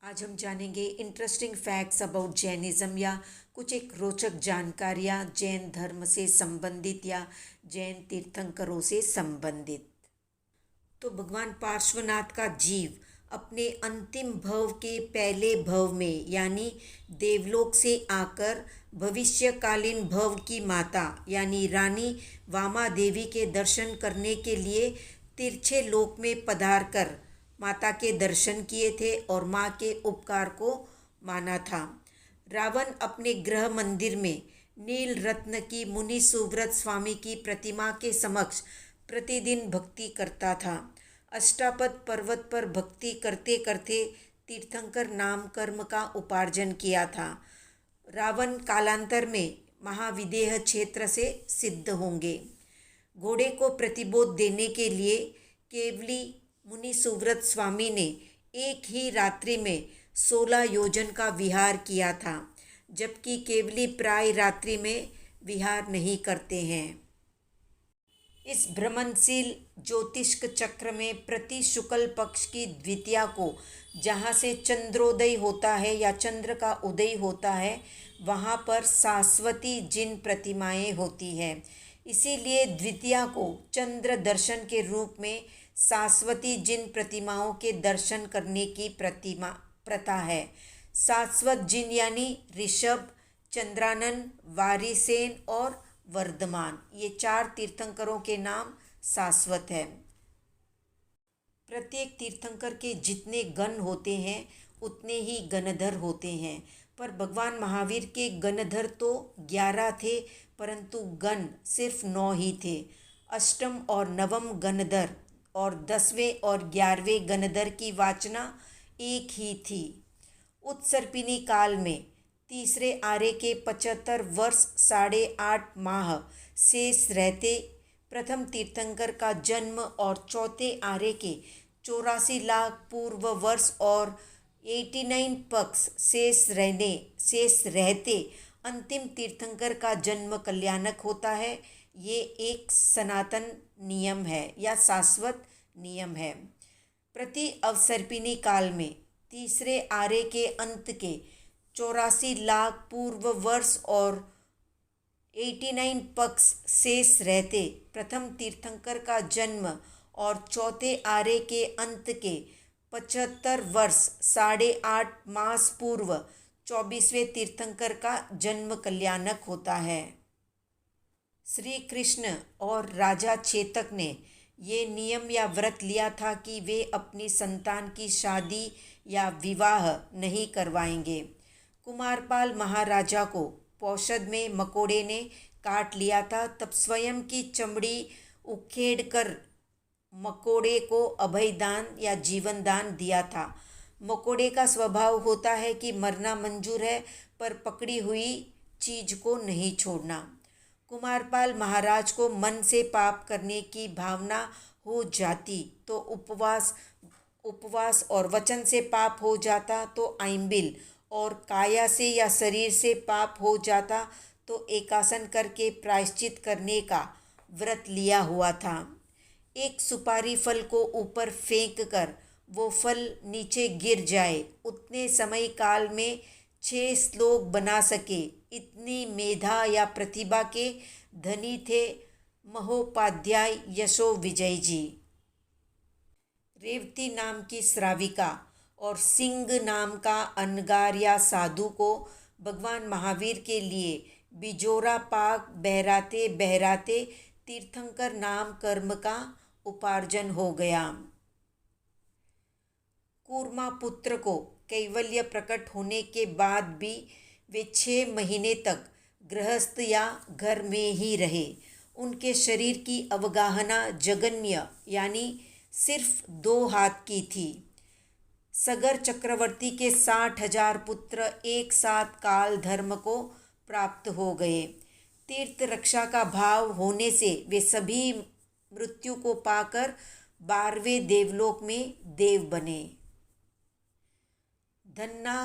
आज हम जानेंगे इंटरेस्टिंग फैक्ट्स अबाउट जैनिज़्म या कुछ एक रोचक जानकारियाँ जैन धर्म से संबंधित या जैन तीर्थंकरों से संबंधित। तो भगवान पार्श्वनाथ का जीव अपने अंतिम भव के पहले भव में यानी देवलोक से आकर भविष्यकालीन भव की माता यानी रानी वामा देवी के दर्शन करने के लिए तिरछे लोक में पधार कर माता के दर्शन किए थे और माँ के उपकार को माना था। रावण अपने गृह मंदिर में नील रत्न की मुनि सुव्रत स्वामी की प्रतिमा के समक्ष प्रतिदिन भक्ति करता था। अष्टापद पर्वत पर भक्ति करते करते तीर्थंकर नाम कर्म का उपार्जन किया था। रावण कालांतर में महाविदेह क्षेत्र से सिद्ध होंगे। घोड़े को प्रतिबोध देने के लिए केवली मुनि सुव्रत स्वामी ने एक ही रात्रि में 16 योजन का विहार किया था, जबकि केवली प्राय रात्रि में विहार नहीं करते हैं। इस भ्रमणशील ज्योतिष्क चक्र में प्रति शुक्ल पक्ष की द्वितीया को जहाँ से चंद्रोदय होता है या चंद्र का उदय होता है वहाँ पर शाश्वती जिन प्रतिमाएं होती हैं। इसीलिए द्वितीया को चंद्र दर्शन के रूप में शाश्वती जिन प्रतिमाओं के दर्शन करने की प्रथा है। शाश्वत जिन यानी ऋषभ, चंद्रानन, वारिसेन और वर्धमान, ये 4 तीर्थंकरों के नाम शाश्वत है। प्रत्येक तीर्थंकर के जितने गण होते हैं उतने ही गणधर होते हैं, पर भगवान महावीर के गणधर तो 11 थे परंतु गण सिर्फ 9 ही थे। अष्टम और नवम गणधर और 10वें और 11वें गणधर की वाचना एक ही थी। उत्सर्पिणी काल में तीसरे आर्य के 75 वर्ष 8.5 माह शेष रहते प्रथम तीर्थंकर का जन्म और चौथे आर्य के 84 लाख पूर्व वर्ष और 89 पक्ष शेष रहते अंतिम तीर्थंकर का जन्म कल्याणक होता है। ये एक सनातन नियम है या शाश्वत नियम है। प्रति अवसर्पिणी काल में तीसरे आर्य के अंत के 84 लाख पूर्व वर्ष और 89 पक्ष शेष रहते प्रथम तीर्थंकर का जन्म और चौथे आर्य के अंत के 75 वर्ष 8.5 मास पूर्व 24वें तीर्थंकर का जन्म कल्याणक होता है। श्री कृष्ण और राजा चेतक ने ये नियम या व्रत लिया था कि वे अपनी संतान की शादी या विवाह नहीं करवाएंगे। कुमारपाल महाराजा को पौषद में मकोड़े ने काट लिया था, तब स्वयं की चमड़ी उखेड़ कर मकोड़े को अभयदान या जीवन दान दिया था। मकोड़े का स्वभाव होता है कि मरना मंजूर है पर पकड़ी हुई चीज को नहीं छोड़ना। कुमारपाल महाराज को मन से पाप करने की भावना हो जाती तो उपवास और वचन से पाप हो जाता तो आइंबिल और काया से या शरीर से पाप हो जाता तो एकासन करके प्रायश्चित करने का व्रत लिया हुआ था। एक सुपारी फल को ऊपर फेंक कर वो फल नीचे गिर जाए उतने समय काल में 6 श्लोक बना सके इतनी मेधा या प्रतिभा के धनी थे महोपाध्याय यशो विजय जी। रेवती नाम की श्राविका और सिंह नाम का अनगार या साधु को भगवान महावीर के लिए बिजोरा पाक बहराते बहराते तीर्थंकर नाम कर्म का उपार्जन हो गया। कूर्मा पुत्र को कैवल्य प्रकट होने के बाद भी वे 6 महीने तक गृहस्थ या घर में ही रहे। उनके शरीर की अवगाहना जगन्य यानी सिर्फ 2 हाथ की थी। सगर चक्रवर्ती के 60,000 पुत्र एक साथ काल धर्म को प्राप्त हो गए। तीर्थ रक्षा का भाव होने से वे सभी मृत्यु को पाकर 12वें देवलोक में देव बने। धन्ना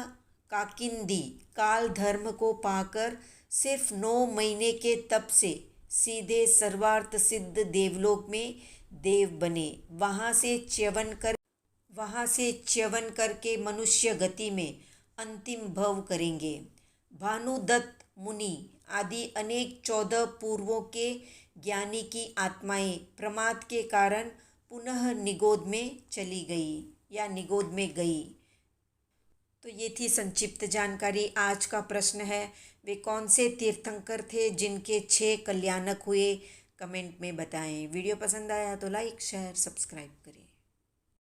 काकिंदी काल धर्म को पाकर सिर्फ 9 महीने के तप से सीधे सर्वार्थ सिद्ध देवलोक में देव बने। वहाँ से च्यवन कर वहाँ से च्यवन करके मनुष्य गति में अंतिम भव करेंगे। भानुदत्त मुनि आदि अनेक 14 पूर्वों के ज्ञानी की आत्माएं प्रमाद के कारण पुनः निगोद में चली गई या निगोद में गई। तो ये थी संक्षिप्त जानकारी। आज का प्रश्न है, वे कौन से तीर्थंकर थे जिनके 6 कल्याणक हुए? कमेंट में बताएं। वीडियो पसंद आया तो लाइक शेयर सब्सक्राइब करें।